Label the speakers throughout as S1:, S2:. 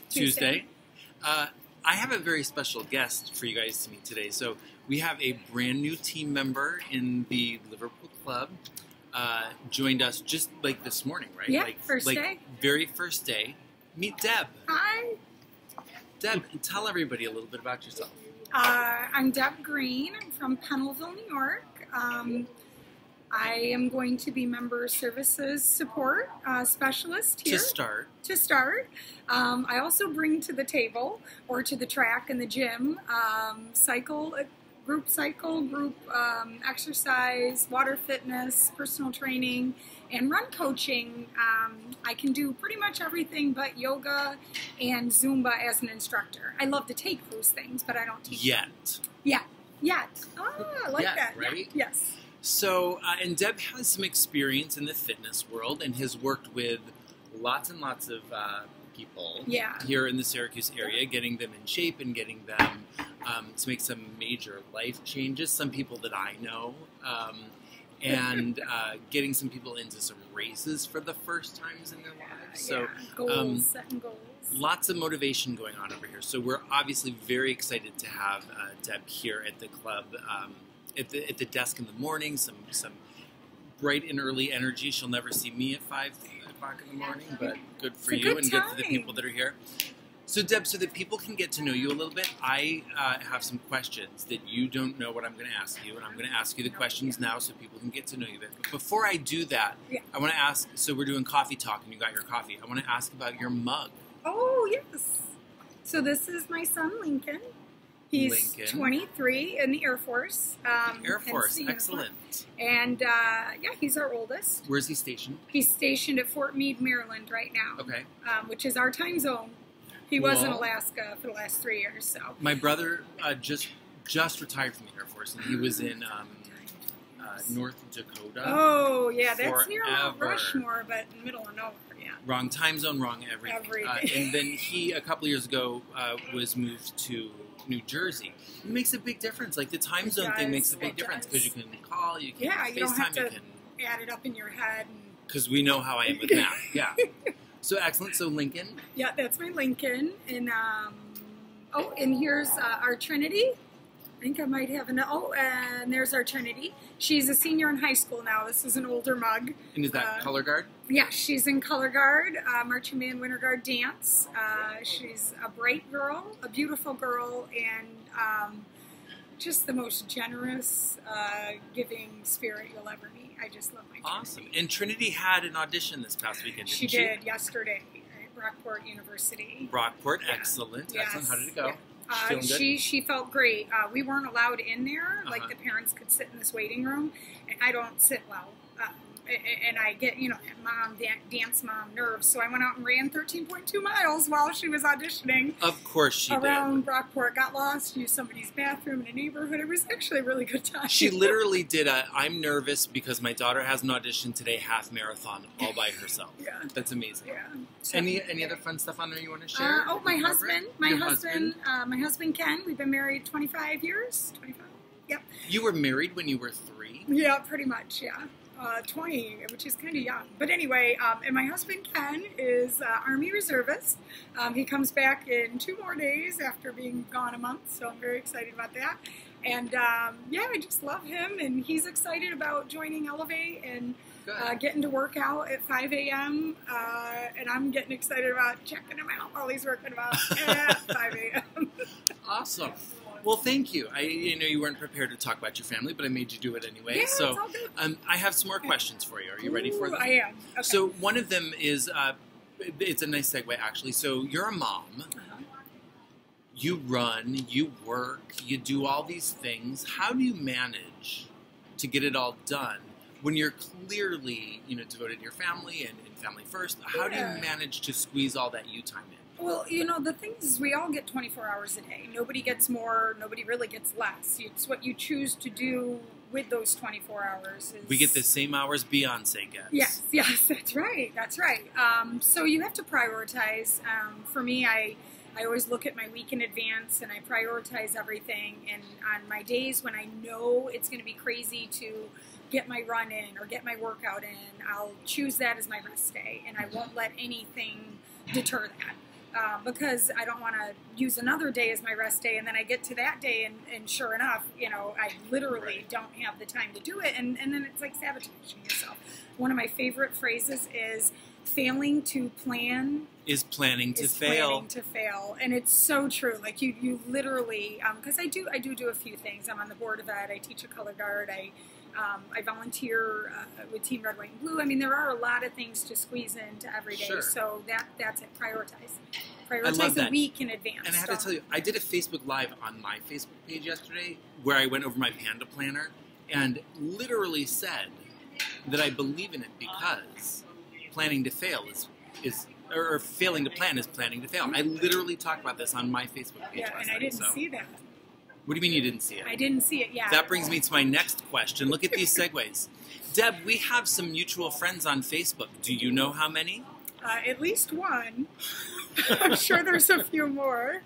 S1: Tuesday. I have a very special guest for you guys to meet today. So we have a brand new team member in the Liverpool Club. Joined us just like this morning, right?
S2: Yeah, first day.
S1: Very first day. Meet Deb.
S2: Hi.
S1: Deb, tell everybody a little bit about yourself.
S2: I'm Deb Green. I'm from Pennellville, New York. I am going to be member services support specialist here. To start. I also bring to the table or to the track and the gym group exercise, water fitness, personal training, and run coaching. I can do pretty much everything but yoga and Zumba as an instructor. I love to take those things, but I don't teach them. Yet. Oh, I like that.
S1: Right?
S2: Yeah. Yes.
S1: So, and Deb has some experience in the fitness world and has worked with lots and lots of people here in the Syracuse area, getting them in shape and getting them to make some major life changes. Some people that I know, and getting some people into some races for the first times in their lives. So,
S2: setting goals.
S1: Lots of motivation going on over here. So we're obviously very excited to have Deb here at the club. At the desk in the morning, some bright and early energy. She'll never see me at 5 o'clock in the morning, but good for you and good for the people that are here. So Deb, so that people can get to know you a little bit, I have some questions that you don't know what I'm going to ask you, and I'm going to ask you the questions now so people can get to know you a bit. But before I do that, I want to ask, so we're doing coffee talk and you got your coffee. I want to ask about your mug.
S2: Oh, yes. So this is my son, Lincoln. He's 23 in the Air Force.
S1: Air Force, excellent.
S2: And he's our oldest.
S1: Where's he stationed?
S2: He's stationed at Fort Meade, Maryland right now.
S1: Okay.
S2: Which is our time zone. He was in Alaska for the last 3 years. So
S1: my brother just retired from the Air Force, and he was in North Dakota.
S2: Oh, yeah, that's near Mount Rushmore, but in the middle of nowhere. Yeah.
S1: Wrong time zone, wrong everything. And then he, a couple years ago, was moved to New Jersey. It makes a big difference. Like the time zone thing makes a big difference because you can call, you can FaceTime,
S2: you don't have to add it up in your head.
S1: Because we know how I am with math. Yeah. So excellent. So Lincoln.
S2: Yeah, that's my Lincoln. And and here's our Trinity. I think I might have and there's our Trinity. She's a senior in high school now. This is an older mug.
S1: And is that color guard?
S2: Yeah, she's in color guard, marching band, winter guard, dance. She's a bright girl, a beautiful girl, and just the most generous, giving spirit you'll ever meet. I just love my Trinity.
S1: Awesome. And Trinity had an audition this past weekend, didn't she?
S2: She did, yesterday at Brockport University.
S1: Brockport, excellent.
S2: Yes.
S1: Excellent. How did it go?
S2: Yeah. She felt great. We weren't allowed in there. Like the parents could sit in this waiting room, and I don't sit well. And I get, dance mom nerves. So I went out and ran 13.2 miles while she was auditioning.
S1: Of course she did.
S2: Around Brockport, got lost, used somebody's bathroom in a neighborhood. It was actually a really good time.
S1: She literally did I'm nervous because my daughter has an audition today, half marathon, all by herself. Yeah. That's amazing. Yeah. So, any other fun stuff on there you want to share?
S2: My husband. My husband Ken. We've been married 25 years. 25. Yep.
S1: You were married when you were 3?
S2: Yeah, pretty much, yeah. 20, which is kind of young. But anyway, and my husband Ken is Army reservist. He comes back in 2 more days after being gone a month, so I'm very excited about that. And I just love him, and he's excited about joining Elevate and getting to work out at 5 a.m. And I'm getting excited about checking him out while he's working out at 5 a.m.
S1: Awesome. Well, thank you. I know you weren't prepared to talk about your family, but I made you do it anyway.
S2: Yeah,
S1: so
S2: it's all good.
S1: I have some more questions for you. Are you ready for them?
S2: I am. Okay.
S1: So one of them is, it's a nice segue actually. So you're a mom. You run, you work, you do all these things. How do you manage to get it all done when you're clearly, devoted to your family and family first? How do you manage to squeeze all that you time in?
S2: Well, the thing is we all get 24 hours a day. Nobody gets more, nobody really gets less. It's what you choose to do with those 24 hours.
S1: We get the same hours Beyonce gets.
S2: Yes, that's right. So you have to prioritize. For me, I always look at my week in advance and I prioritize everything. And on my days when I know it's going to be crazy to get my run in or get my workout in, I'll choose that as my rest day. And I won't let anything deter that. because I don't want to use another day as my rest day, and then I get to that day, and sure enough, I literally don't have the time to do it, and then it's like sabotaging yourself. One of my favorite phrases is, failing to plan
S1: is planning to fail.
S2: Planning to fail, and it's so true. Like you literally, because I do a few things. I'm on the board of ed. I teach a color guard. I volunteer with Team Red, White, and Blue. I mean, there are a lot of things to squeeze into every day.
S1: Sure.
S2: So that's it. Prioritize.
S1: I love
S2: The
S1: that.
S2: week in advance.
S1: And I have to tell you, I did a Facebook Live on my Facebook page yesterday where I went over my Panda Planner and literally said that I believe in it because planning to fail or failing to plan is planning to fail. I literally talked about this on my Facebook page last
S2: and I
S1: night,
S2: didn't see that.
S1: What do you mean you didn't see it?
S2: I didn't see it, yeah.
S1: That brings me to my next question. Look at these segues. Deb, we have some mutual friends on Facebook. Do you know how many?
S2: At least one. I'm sure there's a few more.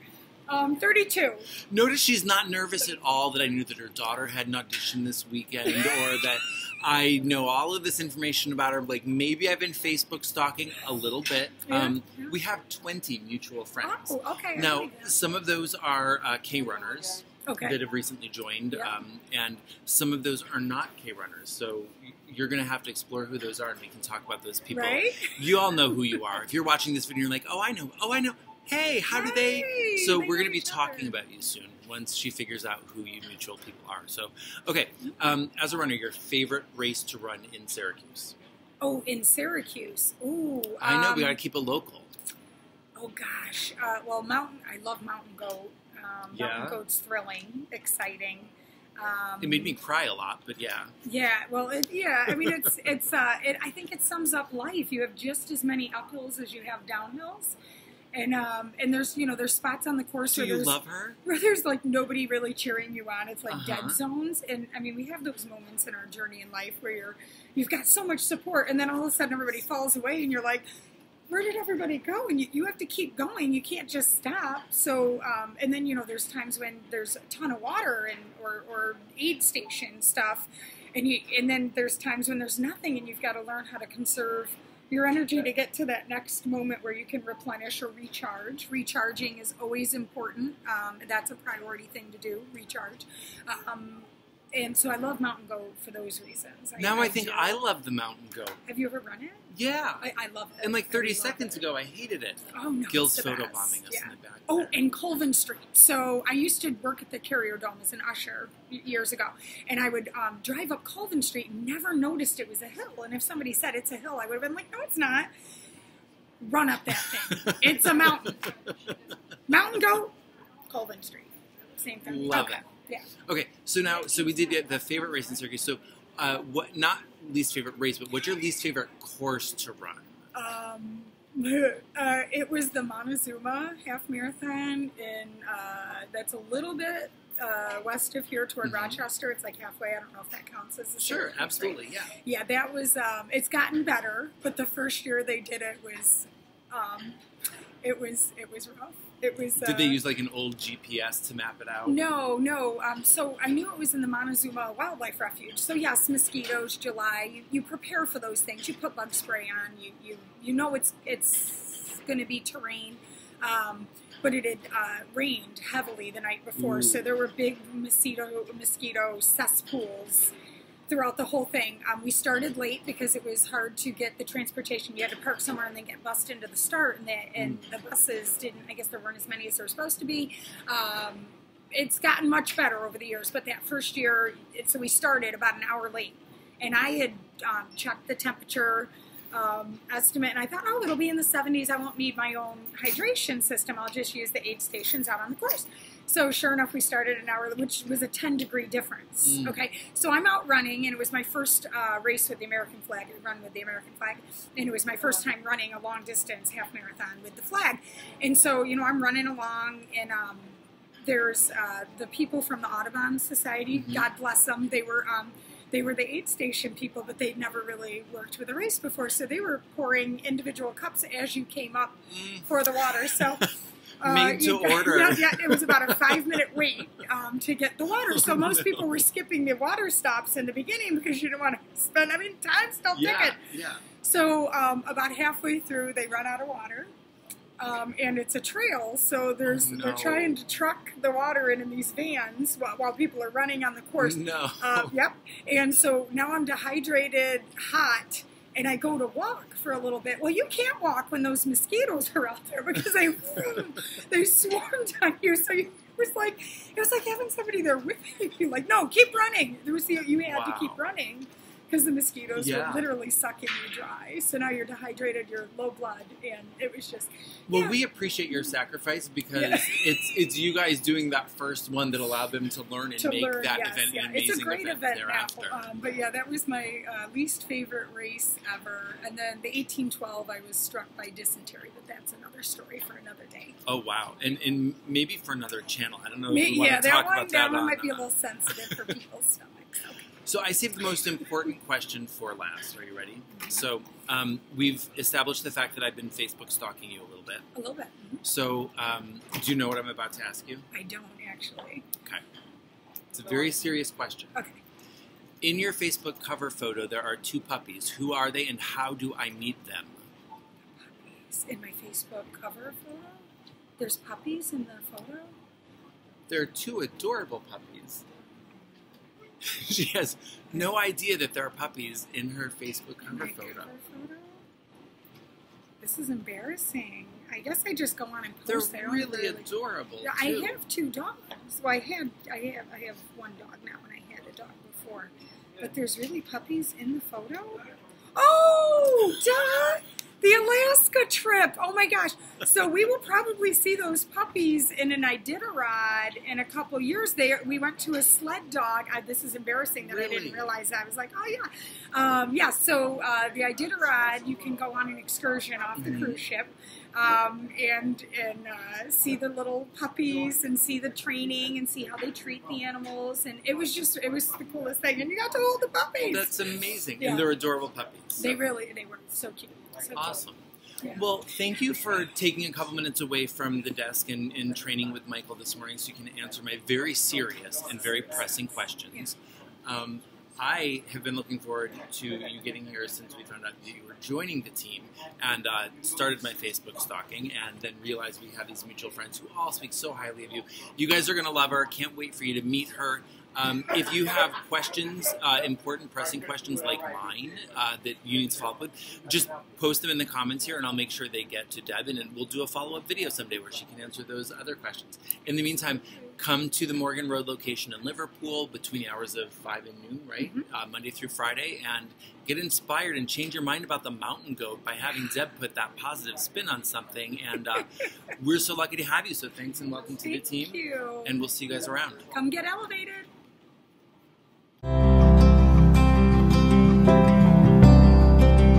S2: 32.
S1: Notice she's not nervous at all that I knew that her daughter had an audition this weekend or that I know all of this information about her. Like, maybe I've been Facebook stalking a little bit.
S2: Yeah.
S1: We have 20 mutual friends.
S2: Oh, okay.
S1: Now, some of those are K-runners that have recently joined,
S2: Yeah.
S1: and some of those are not K-runners. So you're going to have to explore who those are, and we can talk about those people.
S2: Right?
S1: You all know who you are. If you're watching this video, you're like, oh, I know. Hey, how do they? So we're going to be talking about you soon once she figures out who you mutual people are. So, okay, as a runner, your favorite race to run in Syracuse?
S2: Oh, in Syracuse. Ooh.
S1: I know, we got to keep it local.
S2: Oh, gosh. Well, I love Mountain Goat. Mountain Goat's thrilling, exciting.
S1: It made me cry a lot, but yeah.
S2: Yeah, well, I mean, I think it sums up life. You have just as many uphills as you have downhills. And there's spots on the course
S1: Do you love her?
S2: where there's like nobody really cheering you on. It's like dead zones. And I mean, we have those moments in our journey in life where you've got so much support, and then all of a sudden everybody falls away, and you're like, where did everybody go? And you have to keep going. You can't just stop. So, and then, there's times when there's a ton of water or aid station stuff. And then there's times when there's nothing, and you've got to learn how to conserve your energy to get to that next moment where you can replenish or recharge. Recharging is always important. That's a priority thing to do, recharge. And so I love Mountain Goat for those reasons.
S1: I think I love the Mountain Goat.
S2: Have you ever run it?
S1: Yeah.
S2: I love it.
S1: And like 30 seconds ago, I hated it.
S2: Oh, no.
S1: Gil's photobombing us in the back.
S2: Oh, and Colvin Street. So I used to work at the Carrier Dome as an usher years ago. And I would drive up Colvin Street and never noticed it was a hill. And if somebody said it's a hill, I would have been like, no, it's not. Run up that thing. It's a mountain. Mountain Goat, Colvin Street. Same thing.
S1: Love it.
S2: Yeah.
S1: Okay, so we did the favorite race in Syracuse. So, what? Not least favorite race, but what's your least favorite course to run?
S2: It was the Montezuma half marathon that's a little bit west of here toward Rochester. It's like halfway. I don't know if that counts as a
S1: Sure, absolutely, right? Yeah.
S2: Yeah, that was. It's gotten better, but the first year they did it was rough. It was.
S1: Did they use like an old GPS to map it out? No.
S2: So I knew it was in the Montezuma Wildlife Refuge. So yes, mosquitoes, July. You prepare for those things. You put bug spray on. You know it's going to be terrain. But it had rained heavily the night before,
S1: Ooh.
S2: so there were big mosquito cesspools throughout the whole thing. We started late because it was hard to get the transportation. You had to park somewhere and then get bussed into the start, and the buses didn't, I guess there weren't as many as there were supposed to be. It's gotten much better over the years, but that first year, so we started about an hour late. And I had checked the temperature estimate, and I thought, oh, it'll be in the 70s. I won't need my own hydration system. I'll just use the aid stations out on the course. So sure enough, we started an hour, which was a 10-degree difference. Okay, so I'm out running, and it was my first race with the American flag. I run with the American flag, and it was my first time running a long-distance half marathon with the flag. And so, I'm running along, and there's the people from the Audubon Society. God bless them. They were the aid station people, but they'd never really worked with a race before, so they were pouring individual cups as you came up for the water. So.
S1: Made to order.
S2: Yeah, it was about a 5-minute wait to get the water. So most people were skipping the water stops in the beginning because you didn't want to spend, time's still ticking.
S1: Yeah.
S2: So about halfway through, they run out of water. and it's a trail, so they're trying to truck the water in these vans while people are running on the course.
S1: No.
S2: Yep. And so now I'm dehydrated, hot, and I go to walk for a little bit. Well, you can't walk when those mosquitoes are out there because they swarmed on you. So it was like having somebody there with you. Like, no, keep running. You had to keep running because the mosquitoes were literally sucking you dry. So now you're dehydrated, you're low blood, and it was just...
S1: Well, we appreciate your sacrifice because it's you guys doing that first one that allowed them to learn and make that event an amazing
S2: it's a great event
S1: thereafter.
S2: But yeah, that was my least favorite race ever. And then the 1812, I was struck by dysentery, but that's another story for another day.
S1: Oh, wow. And maybe for another channel. I don't know if you want to talk about that.
S2: That one might be a little sensitive for people's stomachs. Okay.
S1: So I saved the most important question for last. Are you ready? So we've established the fact that I've been Facebook stalking you a little bit.
S2: A little bit. Mm-hmm.
S1: So do you know what I'm about to ask you?
S2: I don't, actually.
S1: Okay. It's a very serious question.
S2: Okay.
S1: In your Facebook cover photo, there are 2 puppies. Who are they and how do I meet them?
S2: Puppies in my Facebook cover photo? There's puppies in the photo?
S1: There are 2 adorable puppies. She has no idea that there are puppies in her Facebook cover photo.
S2: This is embarrassing. I guess I just go on and post.
S1: They're really adorable.
S2: I have 2 dogs. Well, I have 1 dog now, and I had a dog before. But there's really puppies in the photo. Oh, duh! The Alaska trip. Oh my gosh. So we will probably see those puppies in an Iditarod in a couple years. We went to a sled dog. This is embarrassing that I didn't realize that. I was like, oh yeah. So the Iditarod, you can go on an excursion off the cruise ship and see the little puppies and see the training and see how they treat the animals. And it was the coolest thing. And you got to hold the puppies.
S1: That's amazing. Yeah. And they're adorable puppies. So.
S2: They were so cute. So
S1: awesome.
S2: Yeah.
S1: Well, thank you for taking a couple minutes away from the desk and training with Michael this morning so you can answer my very serious and very pressing questions. I have been looking forward to you getting here since we found out that you were joining the team and started my Facebook stalking and then realized we have these mutual friends who all speak so highly of you. You guys are going to love her. Can't wait for you to meet her. If you have questions, important pressing questions like mine that you need to follow up with, just post them in the comments here and I'll make sure they get to Deb and we'll do a follow-up video someday where she can answer those other questions. In the meantime, come to the Morgan Road location in Liverpool between the hours of 5 and noon, right? Monday through Friday, and get inspired and change your mind about the mountain goat by having Deb put that positive spin on something. And we're so lucky to have you. So thanks and welcome to the team.
S2: Thank you.
S1: And we'll see you guys around.
S2: Come get elevated.